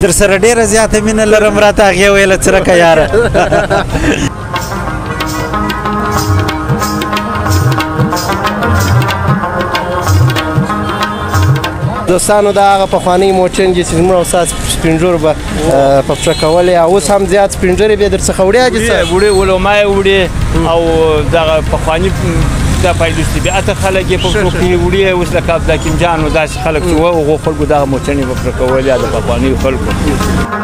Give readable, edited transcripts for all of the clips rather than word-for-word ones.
در سره ډیره زیاته مینه لرم راته هغې ویله څرکه یاره دوستانو دا هغه پخوانۍ موچن چې زموږ استاد سپینږور به په پښه کولې اوس هم زیات سپینږیرې بیا در څخه وړیا دي څه وړې علما یې وړې او دغه پخواني دا پایلوستي بیا خلک یې په پښو کې وړي اوس لکه عبدالحکیم جان او داسې خلک چې وو هغو خلکو دغه موچنې په پښه کولې د پخوانیو خلکو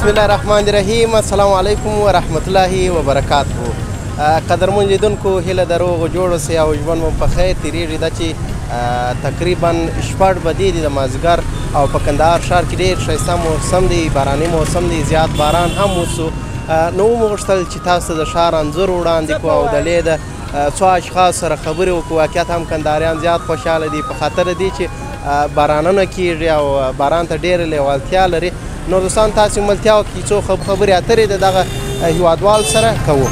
بسم الله الرحمن الرحیم السلام علیکم ورحمت الله وبرکاته قدرمن لیدونکو هیله د روغ جوړ اوسئ او ژوند مو په خیر تېرېږي دا چې تقریبا شپږ بجې دي د مازدیګر او په کندهار ښار کې ډېر ښایسته موسم دی باراني موسم دی زیات باران هم وسو نو وموغوښتل چې تاسو ته د ښار انځور وړاندې کړو او د لید څو اشخاص سره خبرې وکړو واقعیت هم کندهاریان زیات خوشحاله دي په خاطر دې چې بارانونه کېږي او باران ته ډېره لیوالتیا لري نو دوستان تاسو ملتیا وکړئ څو خبرې اترې د دغه هیوادوال سره کوو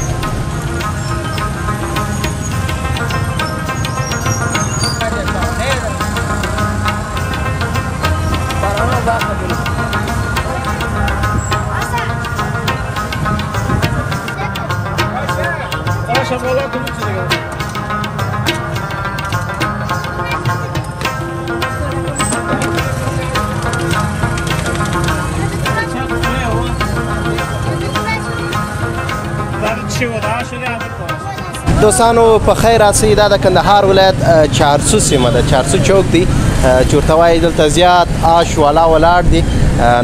دوستانو په خیر راسئ دا د کندهار ولایت چارسو سیمه ده چارسو چوک دی چې ورته وایي دلته زیات آش والا ولاړ دي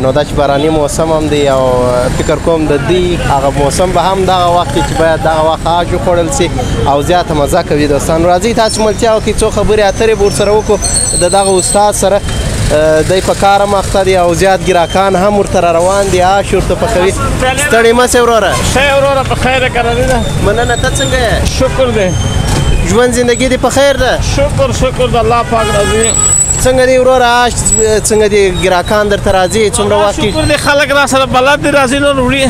نو دا چې باراني موسم هم دی او فکر کوم د دې هغه موسم به هم دغه وخت چې باید دغه وخت آش وخوړل سي او زیاته مزه کوي دوستانو راځئ تاسو ملتیا وکړئ څو خبرې اترې به ورسره وکړو د دغه استاد سره دی په کار هم اخته دی او زیات ګراکان هم ورته را روان دي آش ورته پخوي ستړی مه سئ وروره ښه وروره په خیره کرلې ده مننه ته څنګه یې شکر دی ژوند زندګي دې په خیر ده شکر د الله پاک راضي څنګه دی وروره آش څنګه دی ګراکان درته راځي څومره وخت شکر دی خلک را سره بلد دي راځي نور وړي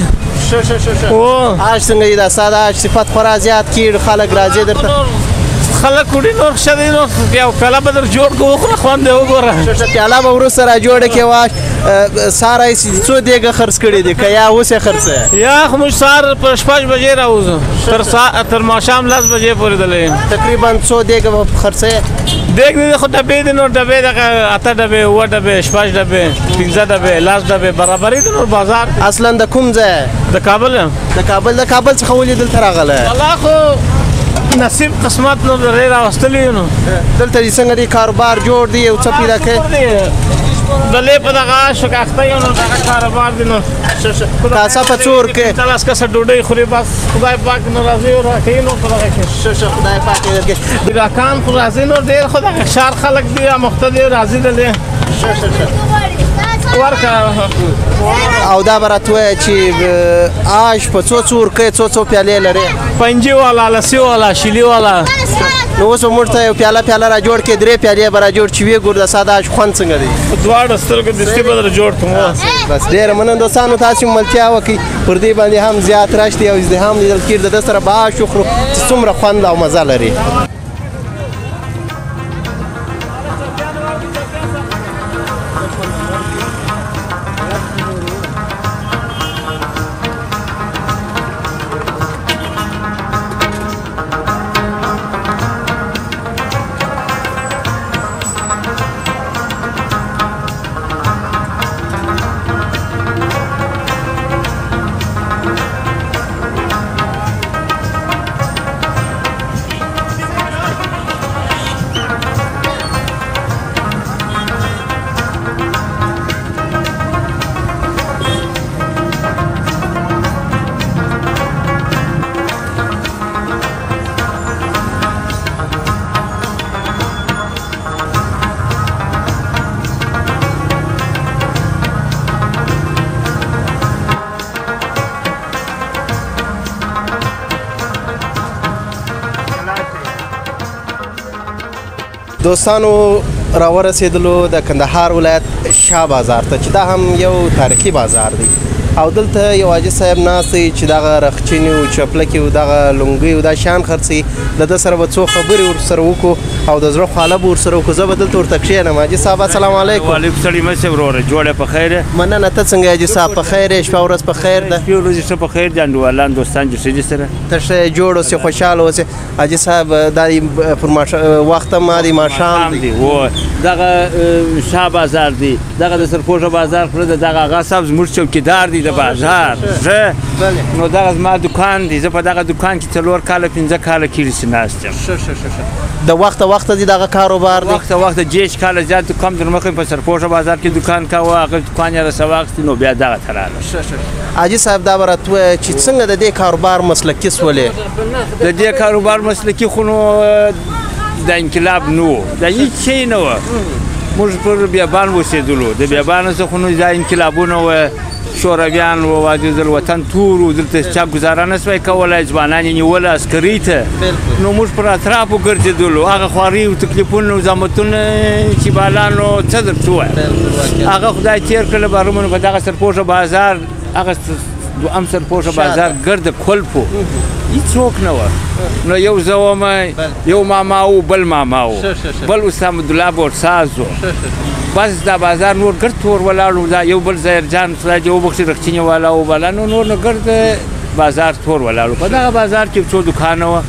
آش څنګه دی دا ساده آش صفت خورا زیات کېږي خلک راځي درته خلک وړي نور ښه دی نو یو پیاله به در جوړ کړو وخوره خوند دی وګوره پیاله به وروسته را جوړه کړې واش سهار یې څو دیګه خرڅ کړي دي که یا اوس یې خرڅه یا خو موږ سهار په شپږ بجې راوځو تر ماښام لس بجې پورې دلی تقریبا څو دیګه به خرڅه دیګ دی خو ډبې دي نور ډبې دغه اته ډبې اووه ډبې شپږ ډبې پنځه ډبې لس ډبې برابرې دي نور بازار اصلا د کوم ځای د کابل د کابل څخه ولې دلته راغلی والله خو نصیب قسمت نو درې راوستلی نو دلته دې څنګه دی کاروبار جوړ دی یو څه پیدا کوې دلې په دغه عاشق اخته یم نو دغه کاروبار دی نو کاسه په څور کې لس کسه ډوډۍ خوري بس خدای پاک نو راضي او راکوي نو په دغه کې خدای پاک یې درکړي ګراکان خو راځي نو ډېر خو دغه ښار خلک دي مخته دي راځي دلې او دا به راته ووایه چې آش په څو څور کوې څو پیالې لرې پنجې والا لسي والا شیلي والا نو اوس به موږ ته یو پیاله را جوړ کړې درې پیالې به را جوړ چې ویې ګور د ساده آش خوند څنګه دی دواړه سترګو دستي به در جوړ کړم بس ډېره مننه دوستانو تاسو ملتیا وکړئ پر دې باندې هم زیات رش دی او ازدحام لیدل کېږي د ده سره به آش وخورو چې څومره خوند او مزه لري دوستانو راورسېدلو د کندهار ولایت شاه بازار ته چې دا هم یو تاریخي بازار دی او دلته یو حاجي صاحب ناست دی چې دغه رخچینې او چپلکې او دغه لونګۍ او دا شیان خرڅوي د ده سره به څو خبرې ورسره وکړو او د زړه خواله به ورسره وکړو زه به دلته ورته کښېنم حاجي صاحب السلام علیکم وعلیکم سلام مسې وروره جوړه په خیر مننه ته څنګه حاجي صاحب په خیر یې شپه ورځ په خیر ده شپې ورځې ښه په خیر دي انډیوالان دوستان جوړ دي سره ته ښه جوړ اوسې خوشحاله اوسې حاجي صاحب دا پر وخت ما دی ماښام دی دغه شاه بازار دی دغه د سرپوښه بازار پرته دغه آغا صاحب زموږ چوکیدار دی د بازار نو دغه زما دکان دی زه په دغه دکان کې 4 کاله 5 کاله کېږي چې ناست یم د وخته دی دغه کاروبار دی وخته 10 کاله زیات کم در مخکې په سرپوښه بازار کې دکان کاوه هغه دکان یې راسه واخیستې نو بیا دغه ته راغلم حاجي صاحب دا به راته ووایه چې څنګه د دې کاروبار مسلکي سولې د دې کاروبار مسلکي خو نو د انقلاب نه و دا هېڅ شی نه وه موږ پر بیابان اوسېدلو د بیابانو څخه نو دا انقلابونه وه شورویان و واجد الوطن تور و دلته چا ګزاره نه سوی کولی ځوانان یې نیوله عسکرۍ ته نو موږ پر اطرافو ګرځېدلو هغه خوارۍ او تکلیفونه او زحمتونه چې بالانو څه درته ووایم هغه خدای تېر کړله بهرمونو په دغه سرپوښه بازار هغه دوهم سرپوښه بازار ګرده کلپ و هېڅوک نه وه نو یو زه وم یو ماما و بل ماما و بل استاد احمدالله بورساز و بس دا بازار نور ګرد تور ولاړ دا یو بل ظاهرجان خدای دې وبخښي رخچینې والا و بالا نو نور نه ګرد بازار تور ولاړ په دغه بازار کې څو دکانه وه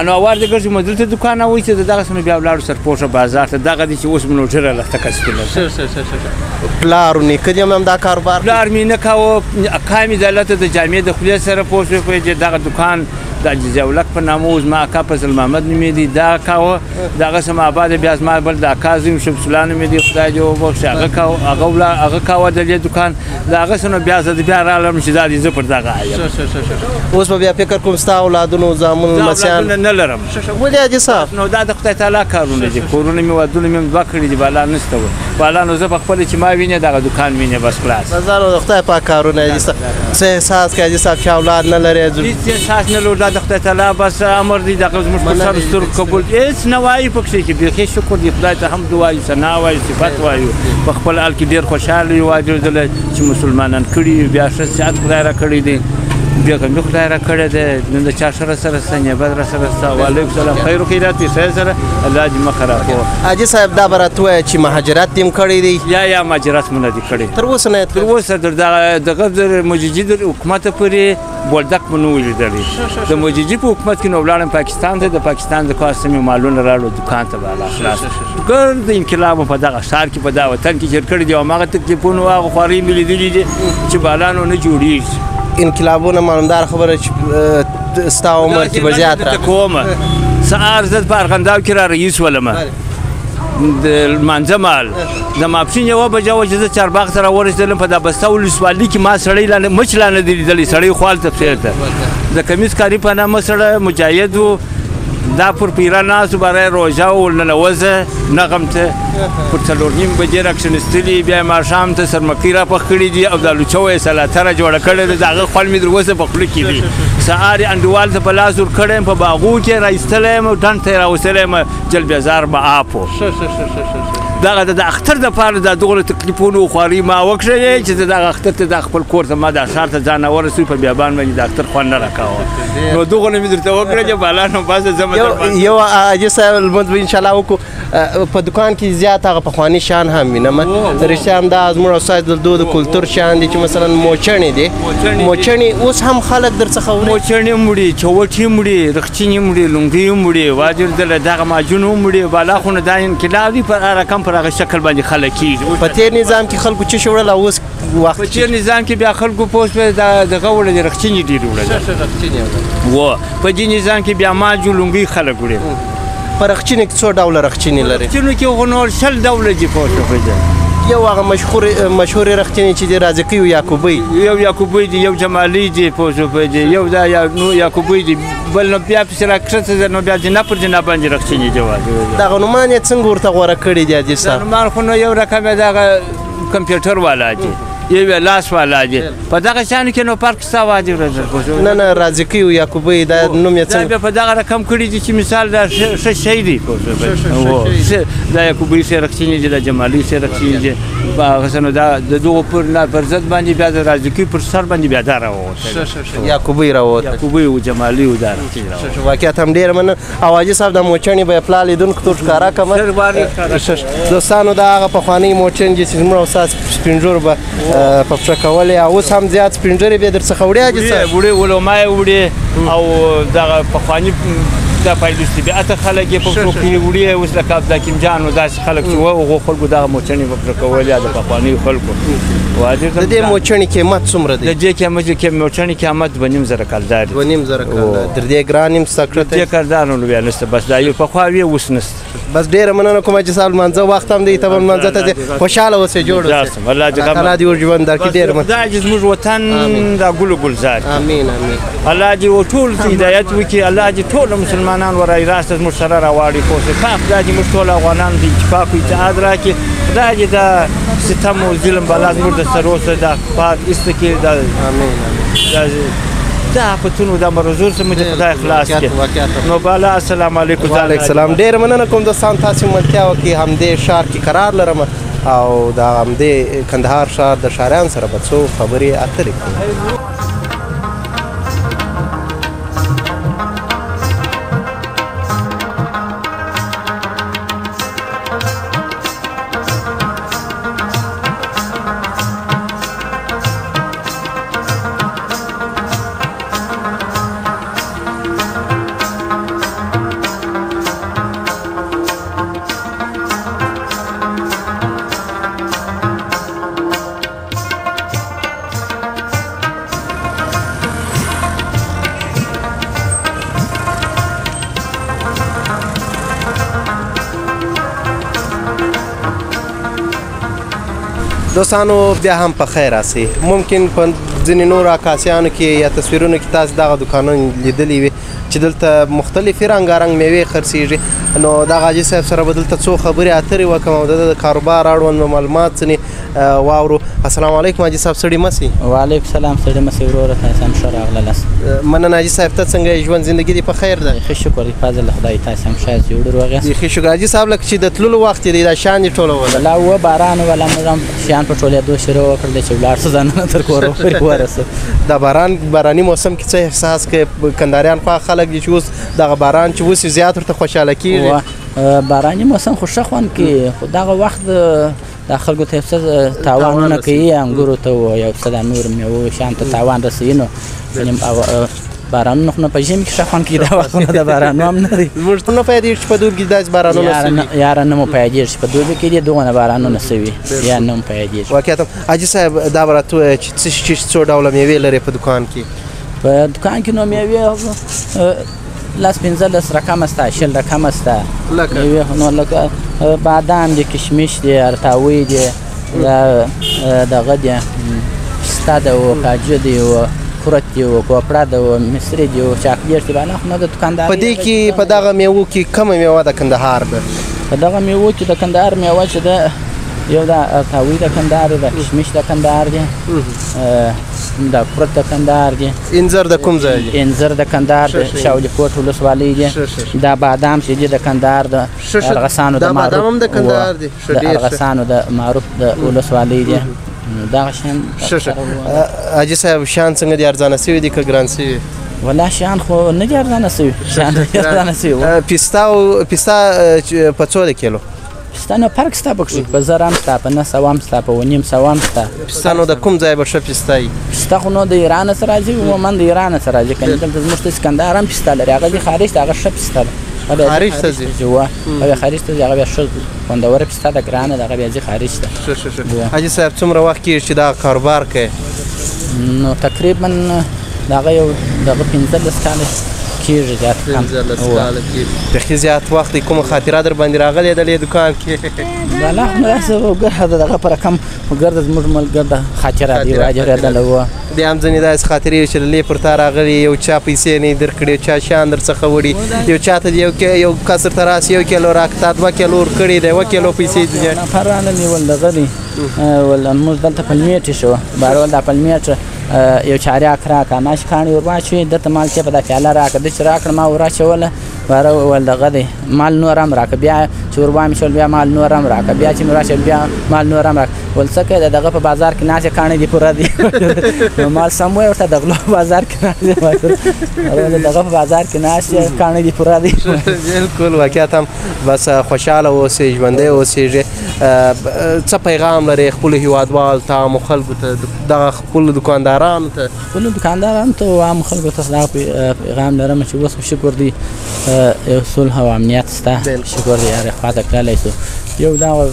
نو اوار دې ګرځي مو دلته دکان وایي چې د دغسې نه بیا ولاړو سرپوښه بازار ته دغه دی چې اوس مې نو ډېره لښته کسبېله پلار و نیکه دې هم همدا کاروبار پلار مې نه کاوه اکا مې دلته د جامې د خولې سره پوه شوې چې دغه دکان د عجیز اولک په نامه و زما اکا فضل محمد نومېدی دا کاوه د هغه سم آباد بیا زما بل د اکا زوی شمس الله نومېدی خدای دې وبخښي هغه کاوه هغه کاوه د دې دکان د هغه څه نو بیا زه بیا رالم چې دا دې زه پر دغه یم اوس به بیا فکر کوم ستا اولادونو زامنو لمسیان نه لرم ولې حاجي صاحب نو دا د خدای تعالی کارونه دي کورونه مې ودونه مې دوه کړي دي بالا نشته وه بالا نو زه په خپله چې ما وینې دغه دکان وینې بس خلاص بازار د خدای پاک کارونه حاجي صاحب څه احساس کوې حاجي صاحب چې اولاد نه لرې هېڅ احساس نه لرو دا د خدای تعالی بس امر دی دغه زموږ په سر سترګو قبول هېڅ نه وایو پکښې چې بیخي شکر دی خدای ته حمد وایو ثنا وایو صفت وایو په خپل حال کې ډېر خوشحاله یو واجدله چې مسلمانان کړي بیا ښه صحت خدای را کړی دی بیا کوم خدای را کړی دی نن د چا سره شته نیابت را سره شته وعلیکم سلام خیر و خیرات دې ښه سره الله دې مخ راکړو حاجي صاحب دا به راته ووایه چې مهاجرت دې هم کړی دی یا مهاجرت مو نه دي کړی تر اوسه نه تر اوسه دغه د مجدد حکومته پورې بولدک مو نه و لیدلی د مجدد په حکومت کې نو ولاړم پاکستان ته د پاکستان د کاسه مې مالونه راوړل دکان ته بالا خلاص ګرد انقلاب په دغه ښار کې په دغه وطن کې جوړ کړي دي او هماغه تکلیفونه او هغه خوارۍ مې لیدلي دي چې بالا نو نه جوړېږي انقلابونه معلومدار خبره چې ستا عمر کې به زیات را کومه سهار زه په ارغنداو کې را رئیس ولمه د لمانځه مهال د ماپښین 1 بجه وه چې زه چارباغ ته راورسېدلم په دا بسته ولسوالي کې ما سړی مچ لا نه دی لیدلی سړی خوال تفسیر ته د کمیس کاري په نامه سړی مجاهد و دا پر پیره ناست برای روژه و ننوځه نغم ته پر 4:30 بجې راکښېنستلي بیا یې ماښام ته سرمکۍ راپخ کړي دي او دا لوچه یې سلاته را جوړه کړې ده د هغه خوند مې تر اوسه په خوله کې دي سهار یې انډیوال ته په لاس ور کړی یم په باغو کې راایستلی یم ډنډ ته یې راوستلی یم جلبیزار معاف و دغه د اختر دپاره دا دغونه تکلیفونه و خوارۍ ما وکړلې چې زه دغه اختر ته دا خپل کور ته ما دا ښار ته ځان راورسوي په بیابان باندې د اختر خوند نه راکاوه نو دغونه مې درته وکړه چې بالا نو بس زه یو حاجي صاحب لمونځ به انشاءالله وکړو په دکان کې زیات هغه پخواني شیان هم وینم رښتیا هم دا زموږ او ستاسو د دود کلتور شیان دي چې مثلا موچڼې دي موچڼې اوس هم خلک درڅخه وړي موچڼې هم وړي چوټې هم وړي رخچینې هم وړي لونګۍ هم وړي واجر دله دغه ماجون هم وړي بالا خو نه دا انقلاب دي پر رقم پر هغه شکل باندې خلک کېږي په تېر نظام کې خلکو څه شی وړل او اوس وخت په تېر نظام کې بیا خلکو پوس په دغه وړل رخچینې ډېرې وړل و په دې نظام کې بیا ماجو لونګۍ خلک وړي په رخچینې کې څو ډوله رخچینې لري رخچینو کې خو نور 100 ډوله دي پوه شوې یو هغه مشهورې رخچینې چې دي رازقي او یعقوبۍ یو یعقوبۍ دي یو جمالي دي پوه شوې یو دا یعقوبۍ دي بل نو بیا پسې راکښته نو بیا جنا پر جنا باندې رخچینې جواب دغه نومان یې څنګه ورته غوره کړي دي حاجي صاحب نومان خو نو یو رقم دغه کمپیوټر والا دي یو یې لاس والا دي په دغه شیانو کې نو فرق شته واجب راځي نه نه رازقي او یعقوبی دا نوم یې دا څنګه بیا په دغه رقم کړي دي چې مثال دا ښه شی دی دا یعقوبی سیرکچیني دي دا جمالي سیرکچیني دي هغسې نو دا د دغو پر ضد باندې بیا د رازقي پر سر باندې بیا دا راووته یعقوبی راووته یعقوبی او جمالي او دا رقچیني راووته واقعیت هم ډېره مننه او حاجي صاحب دا موچڼې به یې پلا لیدونکو ته ښکاره کړم دوستانو دا هغه پخوانۍ موچڼ چې زموږ استاد سپین ږیرو به په پښه کولې او اوس هم زیات سپین ږیرې بیا درڅخه وړي حاجي صاحب وړي علما یې وړي او دغه پخواني دا فایلوستي بیاته خلک یې په پښو کې وړي اوس لکه عبدالحکیم جان او داسې خلک چې وو هغو خلکو دغه موچڼې په پښه کولې د پخوانیو خلکو د دې موچڼې قیمت څومره دی د دې موچڼې قیمت 2.5 کلدار دی 2.5 کلدار تر دې ګران یم ستا کړته دې کلدار نو بیا نشته بس دا یو پخوا وي اوس نشته بس ډېره مننه کوم حاجي صاحب لمانځه وخت هم دی ته به لمانځه ته ځې خوشحاله اوسې جوړ اوسې الله دې تعالی دې اور ژوند درکړي ډېره مننه دا چې زموږ وطن دا ګل ګلزار امین امین الله دې ټول هدایت وکړي الله دې ټول مسلمانان ورای راست زموږ سره راواړي خو کاف دا چې موږ ټول افغانان د اتفاق او اتحاد راکړي خدای دې دا ستم او ظلم بلا زموږ د سر اوسه دا پات ایسته کړي دا امین دا آفتونو دا مرزور څخه مې خدای خلاص کړي نو بالا السلام علیکم وعلیکم السلام ډېر مننه کوم دوستان تاسې ملتیا وکړي همدې ښار کې قرار لرم او دا همدې کندهار ښار د ښاریانو سره به څو خبرې اترې کوو دوستانو بیا هم په خیر راسئ ممکن په ځینې نورو عکاسیانو کې یا تصویرونو کې تاسو دغه دوکانونه لیدلي وي چې دلته مختلفې رنګارنګ میوې خرڅېږي نو دغه حاجي صاحب سره به دلته څو خبرې اترې وکړم او د کاروبار اړوند معلومات ځینې واورو السلام علیکم حاجي صاحب ستړي مه سئ وعلیکم السلام ستړي مه سئ وروره تاسې هم ښه راغلاست مننه حاجي صاحب ته څنګه یې ژوند زندګي دې په خیر ده ښه شکر دی فضل خدای تاسې هم ښایست جوړ روغ یاست بیخي شکر حاجي صاحب لکه چې د تللو وخت یې دی دا شیان یې ټولول لا و باران ولا موږ هم شیان په ټولېدو شروع وکړل چې ولاړ شو ځانونه تر کوره پورې ورسو د باراني موسم کې څه احساس کوي کندهاریان خوا خلک دي چې اوس دغه باران چې اوس زیات ورته خوشحاله کېږي باراني موسم خو ښه خوند کوي خو دغه وخت د خلکو ته څه تاوانونه کوي انګورو ته یو څه د نور میوو شیانو ته تاوان رسوي نو بارانونه خو نه په ژمي کې ښه خوند کوي دا وختونه د بارانو هم نه دي زموږ نه پیدېږي چې په دوبي کې داسې بارانونه سوي یاره نه مو پیدېږي چې په دوبي کې دي دغونه بارانونه سوي یا نه مو پیدېږي واقعیت حاجي صاحب دا به راته ووایه چې څو ډوله میوې لرې په دوکان کې په دوکان کې نو میوې لاس 15 رقم سته 20 رقم سته میوې نو لکه بادام دي کشمش دي ارتاوی دي دغه دي پسته ده و کاجو دي و خورت دی و کوپړه ده و مصري دی و چاکلیټ دی بالا خو نه د دوکاندار په دې کې په دغه میوو کې کومه میوه د کندهار ده په دغه میوو کې د کندهار میوه چې ده یو د ارتاوی د کندهار د کشمش د کندهار دی د خورت د کندهار دی انځر د کوم ځای دی انځر د کندهار د شاولي کوټ ولسوالۍ دی دا بادام چې دی د کندهار د ارغسانو د معروف بادام هم د کندهار دی د ارغسانو د معروف د ولسوالۍ دی دغه شیان حاجي صاحب شیان څنګه دي ارزانه سوي دي که ګران سوي والله شیان خو نه دي ارزانه سوي شیان ارزانه سوي پسته په څو د کیلو پسته نو فرق شته پکښې په 1000 هم شته په 900 هم شته په 900 هم شته پسته نو د کوم ځای به ښه پسته وي پسته خو نو د ایران څخه راځي عموما د ایران څخه راځي که نه دلته زموږ ته سکندر هم پسته لري هغه د خارج ته هغه ښه پسته ده خارج ته ځي هغه خارج ته ځي هغه بیا ښه خوندوره پسته ده ګرانه ده هغه بیا ځي خارج ته حاجي صاحب څومره وخت کېږي چې دا کاروبار کوي نو تقریبا دغه یو دغه 15 کاله کېږي زیات کم 15 کاله کېږي بیخي زیات وخت دی کومه خاطره در باندې راغلې ده دې دکان کې والله خو راسه ګرده دغه پر کم ګرده زموږ ملګر د خاطره دی واجرېدلی وه بیا هم ځینې داسې خاطرې چې لې پر تا راغلي یو چا پیسې نه یې درکړې چا شیان در څخه وړي یو چا ته یو کس درته راسي 1 کیلو راکړه تا 2 کیلو ورکړي دی 1 کیلو پیسې دي نفر راننیول دغه دی ول موږ دلته پلمیټې شو بارول دا پلمیټ یو چاریاک راکړه ماشي کاڼي ور واچوي درته مال چې په دا پیاله راکړه د چې راکړه ما ور اچوله باره وویل دغه دی مال نور هم راکړه بیا چې ور وامی شول بیا مال نور هم راکړه بیا چې مې راشول بیا مال نور هم راکړه ویل څه کوې د دغه په بازار کې ناست کاڼي دي پوره دي نو مال سم وایي ورته د غلو په بازار کې ناست دغه په بازار کې ناست کاڼي دي پوره دي بالکل واقعیت هم بس خوشحاله اوسئ ژوندی اوسېږئ څه پیغام لرئ خپلو هیوادوالو ته عامو خلکو ته دغه خپلو دکاندارانو ته خپلو دکاندارانو ته او عامو خلکو ته دغه پیغام لرم چې اوس شکر دی یو صلح او امنیت شته شکر دی هرې خواته تللی شو یو دغه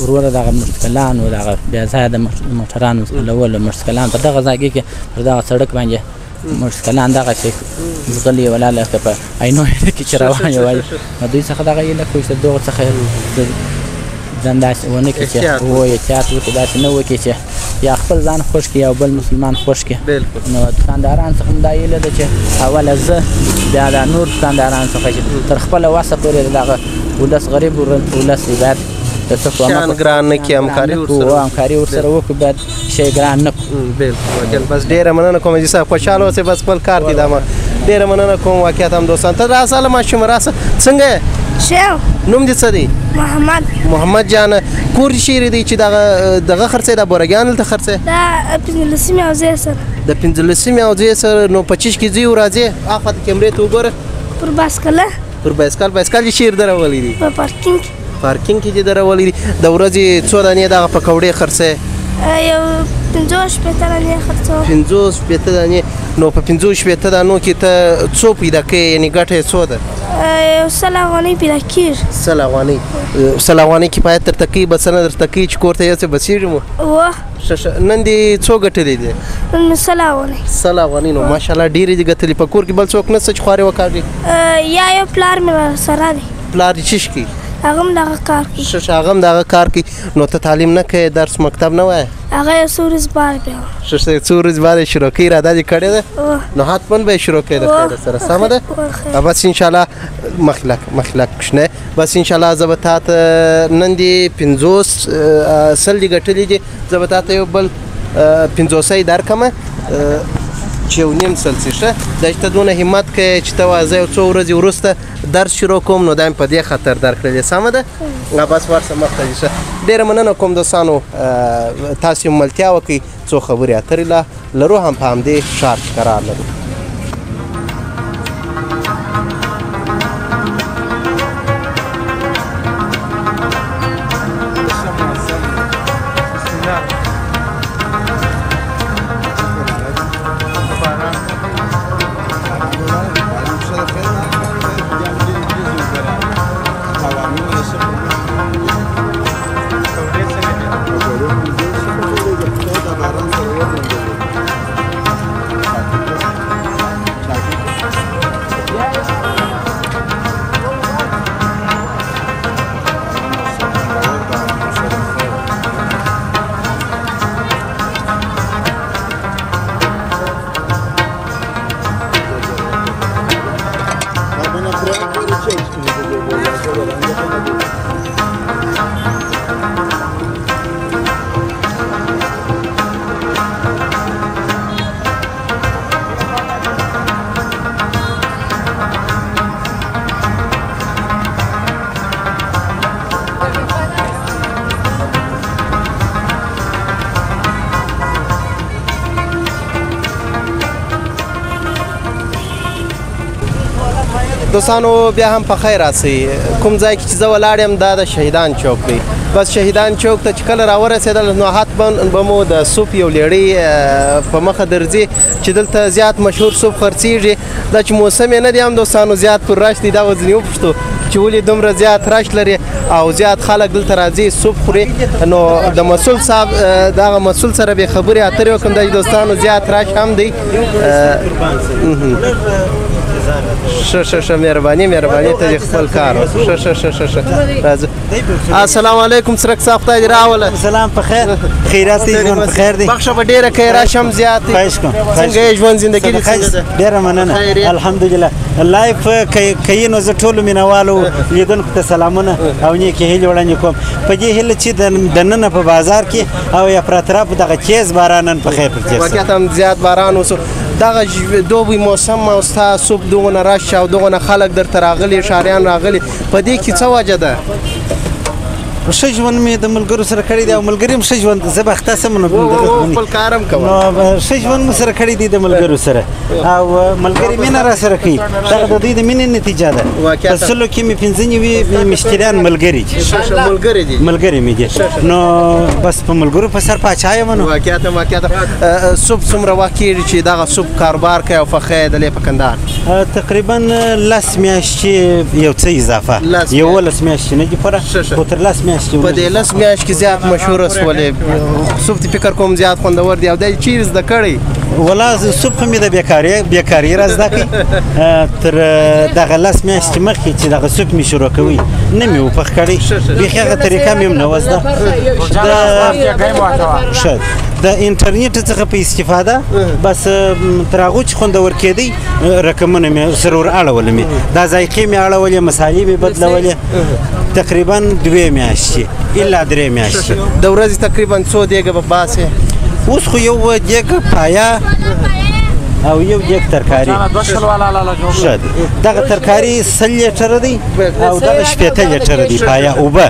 وروره دغه موټرسایکلان و دغه بیا ځایه د موټرانو ځغلول موټرسایکلان په دغه ځایګي کې پر دغه سړک باندې موټرسایکلان دغسې ځغلي ولاړ لکه په عینو کې چې روان یې وایي نو دوی څخه دغه یې لکه د دغو څخه ځان داسې ونه کړي چې و احتیاط وکړي داسې نه وکړي چې یا خپل ځان خوښ کړي یا بل مسلمان خوښ کړي نو دکانداران څخه هم دا هیله ده چې اوله زه بیا دا نور دکانداران څخه چې تر خپله وسه پورې دغه ولس غریب ولس باید شیان ګران نه کړي همکاري ورسره وکړو باید شی ګران نه کړو بالکل بس ډېره مننه کوم حاجي صاحب خوشحاله اوسئ بس خپل کار دی دا ما ډېره مننه کوم واقعیت هم دوستان ته راسه له ماشومه راسه څنګه یې نوم دې څه دی محمد جان کور دې چیرې دی چې دغه خرڅی دا بورګیان دلته خرڅی دا 15 اوځې سره د 15 اوځې سره نو په چیش کې ځي او راځې اخوا ته کیمرې ته وګوره پر بایسکل چې چیرې درولی دي په پارکینګ کې دې درولی دي د ورځې څو دانې دغه پکوړې خرڅی یو 50 دانې خرڅوم 50 دانې نو په 50 دانو کې ته څو پیدا کوې یعنې ګټه یې څو ده یو 100 افغانۍ پیدا کېږي 100 افغانۍ کې باید درته کوي بس نه درته کوي چې کور ته یوسې بسېږي مو نن دې څو ګټلې دي نن 100 افغانۍ نو ماشاءالله ډېرې دي ګټلې په کور کې بل څوک نشته چې خوارې وکاږي یا یو پلار مې سره دی پلار دې چیش کوي هغه هم دغه کار کوي هغه هم دغه کار کوي نو ته تعلیم نه کوې درس مکتب نه وایې هغه یو څو ورځې بعد بیا څو ورځې بعد یې شروع کوي اراده دې کړې ده نو حتما به یې شروع کوې د خیره سره سمه ده بس انشاءالله مخلک کوشنی بس انشاءالله زه به تا ته نن دې 50 سل دې ګټلي دي زه به تا ته یو بل 50 درکړمه چې یو نیم سل څه ښه دا چې ته دونه همت کوې چې ته زه یو څو ورځې وروسته درس شروع کوم نو دا مې په دې خاطر درکړلې سمه ده بس ورسه مخته دې ښه ډېره مننه کوم دوستانو تاسې ملتیا وکړئ څو خبرې اترې لا لرو هم په همدې ښار کې قرار لرو دوستانو بیا هم په خیر راسئ کوم ځای کې چې زه ولاړ یم دا د شهیدان چوک دی بس شهیدان چوک ته چې کله راورسېدل نو حتما به مو د سوپ یو لیړۍ په مخه درځي چې دلته زیات مشهور سوپ خرڅېږي دا چې موسم یې نه دی هم دوستانو زیات پر رش دی دا اوس ځینې وپوښتو چې ولې دومره زیات رش لري او زیات خلک دلته راځي سوپ خوري نو د مسؤل صاحب دغه مسؤل سره به خبرې اترې وکړم دا چې دوستانو زیات رش هم دی ښه مهرباني ته دې خپل کار ښه راځه. السلام علیکم څرک صاحب خدای دې راوله. سلام په خیر خیرات دې ژوند په خیر دی. بخښه به ډېره کوې راشم زیات دی. خواهش کوم. څنګه یې ژوند زندګي دې څنګه ده؟ ډېره مننه الحمدلله. لایف کوي نو زه ټولو مینوالو لیدونکو ته سلامونه او نیکې هیلې وړاندې کوم په دې هیله چې دننه په بازار کې او یا پر اطرافو دغه تیز باران نن په خیر پر تېر واقعیت هم زیات باران وسو. دغه دوبی موسم او ستا صبح دغونه رش او دغونه خلک درته راغلي ښاریان راغلي په دې کې څه وجه ده؟ ښه ژوند مې د ملګرو سره کړی دی او ملګري هم ښه ژوند زه به اخته سم نو خپل کار هم کوم نو ښه ژوند مو سره کړی دی د ملګرو سره او ملګري مینه را سره کوي دغه د دوی د مینې نتیجه ده. په سلو کې مې 15 مشتریان ملګري دي ملګري مې دي نو بس په ملګرو په سر پاچا یم نو. واقعیت صبح څومره وخت کېږي چې دغه صبح کاروبار کوي او فخې دلې په کندهار؟ تقریبا 10 میاشتې یو څه اضافه 11 میاشتې نه دي پوره خو تر 10 میاشتې په دې 10 میاشت کې زیات مشهوره سولې صبح فکر کوم زیات خوندور دی او دا چیرې زده کړی؟ ولا صبح مې د بیکاري را زده کړې تر دغه 10 میاشتې مخکې چې دغه صبح مې شروع کوي نه مې وپخ کړی بیخي هغه طریقه مې هم نه وه زده. د انټرنیټ څخه په استفاده بس تر هغو چې خوندور کېدی رقمونه مې سره ور اړولې مې دا ذایقې مې اړولې مسالې مې بدلولې تقریبا 2 میاشتې الا 3 میاشتې. د ورځې تقریبا څو دیګه به باسې؟ اوس خو یو دیګ پایا او یو دیګ ترکاري ښه دغه ترکاري 100 لیټره دی او دغه 80 لیټره دی پایا اوبه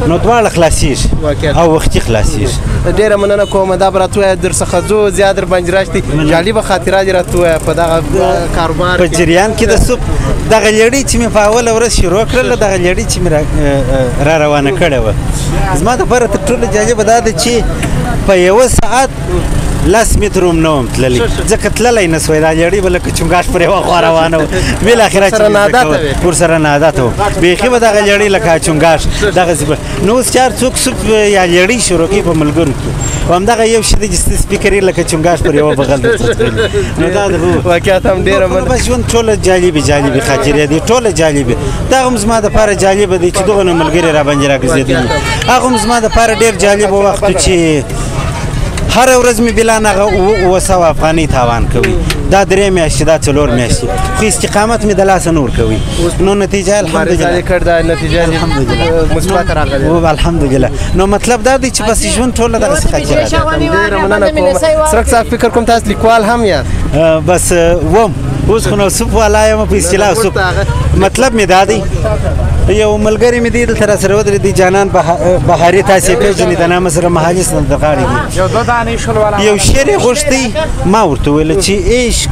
نو دواړه خلاصېږي او وختي خلاصېږي. ډېره مننه کوم دا به راته ووایه درڅخه ځو زیات در باندې راشتي جالبه خاطره دې راته ووایه په دغه کاروبار په جریان کې د صبح دغه لیړۍ چې مې په اوله ورځ شروع کړله دغه لیړۍ چې مې را روانه کړې وه زما دپاره تر ټولو جالبه دا ده چې په یوه ساعت 10 متره هم نه وم تللی ځکه تللی نه سوی دا لیړۍ به لکه چونګاش پر یوه خوا روانه وه بالاخره چې ورسره نادته وم بیخي به دغه لیړۍ لکه چونګاش دغسې به نو اوس چار څوک یا لیړۍ شروع کوي په ملګرو کې او همدغه یو شي دی چې سپیکر یې لکه چونګاش پر یوه بغل نو دا واقعیت هم ډېره بس ژوند ټوله جالبې خاطرې دي ټوله جالبې دا هم زما دپاره جالبه دی چې دغه ملګري را باندې راګرځېدلي هغه هم زما دپاره ډېر جالبه وخت چې هر ورځ مې بلا نغه 200 افغانۍ تاوان کوي دا 3 میاشتې دا 4 میاشتې خو استقامت مې د لاسه نور کوي نو نتیجه الحمدلله مثبت راغلی الحمدلله نو مطلب دا دی چې بس ژوند ټوله دغسې خاطره ده. ډېره مننه کوم څرک صاحب فکر کوم تاسو لیکوال هم یاست؟ بس وم اوس خو نو صوف والا یم په اصطلاح صوف مطلب مې دا دی یو ملګری مې دی دلته را سره ودرېد دی جانان بهاري تاسې یې پېژنئ د نامه سره مهاجس د غاړې دی یو شعر یې غوښتی ما ورته وویل چې عشق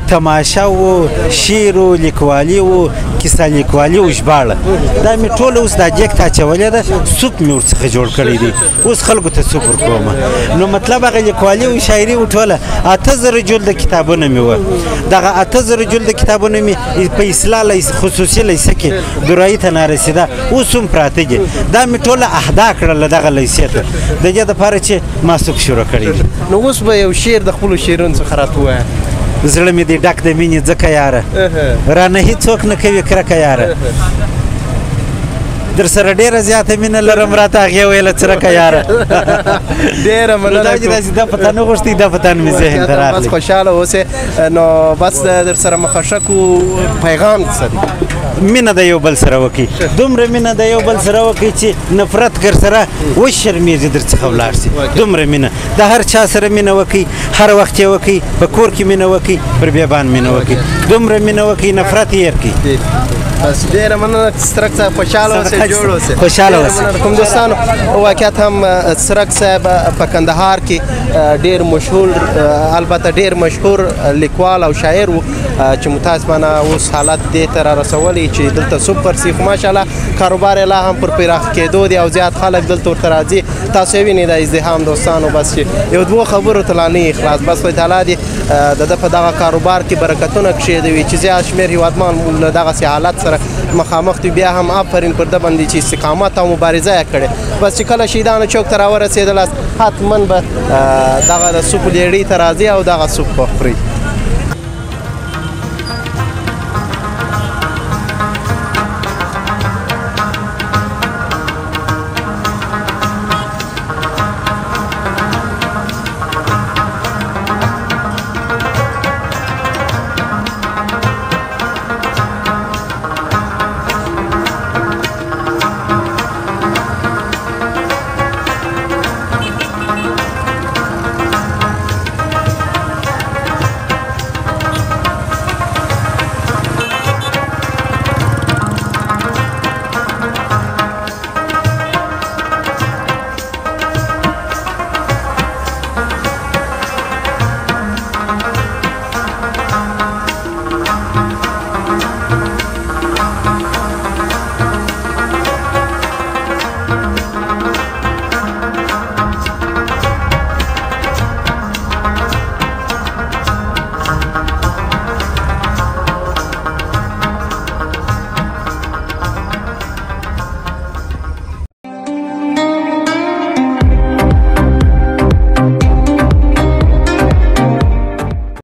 تماشا و شعر و لیکوالي و کیسه لیکوالي و ژباړه دا مې ټوله اوس دا جیک ته اچولې ده سوپ مې ورڅخه جوړ کړی دی اوس خلکو ته سوپ ورکوم نو مطلب هغه لیکوالي و شاعري و ټوله 8000 جلده کتابونه مې وه دغه 8000 جلده کتابونه مې په اصلاح خصوصي لیسه کې درایي ته نارسېده اوس هم پراته دي دا مې ټوله اهدا کړله دغه لیسې ته د دې دپاره چې ما سوق شروع کړی دی. نو اوس به یو شعر د خپلو شعرونو څخه راته ووایه. زړه مې دی ډک د مینې ځکه یاره رانه هېڅوک نه کوي کرکه یاره در سره ډېره زیاته مینه لرم راته هغې ویله څرکه یاره ډېره مننه دا پته نه غوښتئ دا پته مې ذهن ته راغلی بس خوشحاله اوسې نو بس در سره مخشک و پیغام څه دی؟ مینه د یو بل سره وکړي دومره مینه د یو بل سره وکړي چې نفرت ګر سره وشرمېږي در څخه ولاړ شي دومره مینه د هر چا سره مینه وکړي هر وخت یې وکړي په کور کې مینه وکړي پر بیابان مینه وکړي دومره مینه وکړي نفرت یې هېر کړي. بس ډېره مننه څرک صاحب خوشحاله اوسئ جوړ اوسئ خوشحاله اوسئ. کوم دوستانو واقعیت هم څرک صاحب په کندهار کې ډېر مشهور البته ډېر مشهور لیکوال او شاعر و چې متاسفانه اوس حالت دې ته را رسولی چې دلته صبح ورسي خو ماشاءالله کاروبار یې لا هم پر پراخ کېدو دی او زیات خلک دلته ورته راځي تاسو یې وینئ دا ازدحام دوستانو بس چې یو دوه خبرو ته لا نه یې خلاص بس خدای تعالی دې د ده په دغه کاروبار کې برکتونه کښېدوي چې زیات شمېر هېوادمان له دغسې حالت سره مخامخ دي بیا هم آفرین پر ده باندې چې استقامت او مبارزه یې کړې بس چې کله شهیدانو چوک ته راورسېدلاست حتما به دغه د سوپ لیړۍ ته راځي او دغه سوپ به خوري.